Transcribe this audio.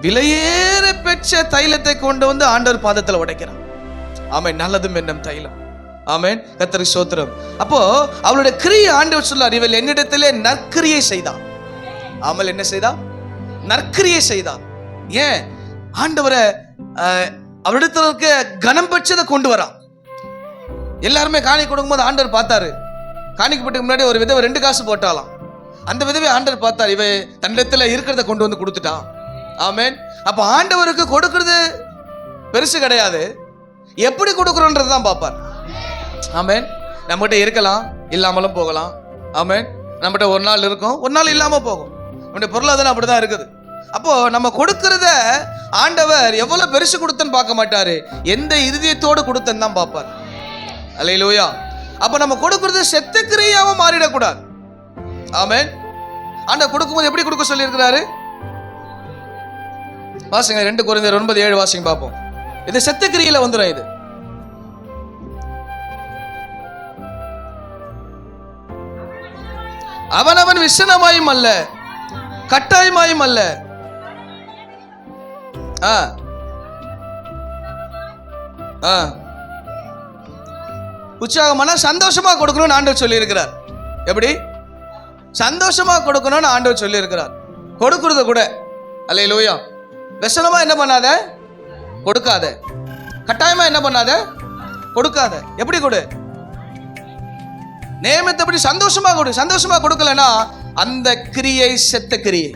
விலையேற பெற்ற தைலத்தை கொண்டு வந்து ஆண்டவர் பாதத்தில் உடைக்கிறான். ஆமென். நல்லதும் என்னும் தைலம். ஆமென். கர்த்தருக்கு ஸ்தோத்திரம். அப்போ அவளுடைய கிரியை ஆண்டவர் சொல்லார், இவள் என்னிடத்திலே நற்கிரியை செய்தான். ஆமல் என்ன செய்தா? நற்கிரியை செய்தான். ஏன்? ஆண்டவரை அவரிடத்துல இருக்க கனம் பெற்றதை கொண்டு வரான். எல்லாருமே காணி கொடுக்கும்போது ஆண்டவர் பார்த்தாரு. காணிக்கப்பட்டு முன்னாடி ஒரு விதவை 2 காசு போட்டாலாம். அந்த விதவை ஆண்டவர் பார்த்தார், இவ தன்னிடத்துல இருக்கிறத கொண்டு வந்து கொடுத்துட்டான். ஆமென். அப்ப ஆண்டவருக்கு கொடுக்கிறது பெருசு கிடையாது, எப்படி கொடுக்குறோன்றது தான் பார்ப்பார். ஆமென். நம்மகிட்ட இருக்கலாம், இல்லாமலும் போகலாம். ஆமென். நம்மகிட்ட ஒரு நாள் இருக்கும், ஒரு நாள் இல்லாம போகும். நம்முடைய பொருளாதாரம் அப்படிதான் இருக்குது. அப்போ நம்ம கொடுக்கறத ஆண்டவர் எவ்வளவு பெருசு கொடுத்தன்னு பார்க்க மாட்டாரு, எந்த இருதயத்தோடு கொடுத்தன்னு தான் பார்ப்பார். அல்லேலூயா. அப்ப நம்ம கொடுக்கறது செத்த கிரியாவும் மாறிடக்கூடாது. ஆமென். ஆண்டவர் கொடுக்கும்போது எப்படி கொடுக்க சொல்லி இருக்கிறாரு? வாசிங்க 2 கொரிந்தியர் 9:7 வாசிங்க பார்ப்போம். இது செத்த கிரியில வந்துடும். இது அவனவன் விசனமாயும் அல்ல, கட்டாயமாயும் அல்ல. உற்சாகமான சந்தோஷமா கொடுக்கணும்னு ஆண்டவர் சொல்லி இருக்கிறார். எப்படி? சந்தோஷமா கொடுக்கணும்னு ஆண்டவர் சொல்லி இருக்கிறார். கொடுக்கறது கூட அல்லேலூயா. விசனமா என்ன பண்ணாத, கொடுக்காத. கட்டாயமா என்ன பண்ணாத, கொடுக்காத. எப்படி கொடு? நியமித்தபடி சந்தோஷமா கொடு. சந்தோஷமா கொடுக்கலனா அந்த கிரியை செத்த கிரியை.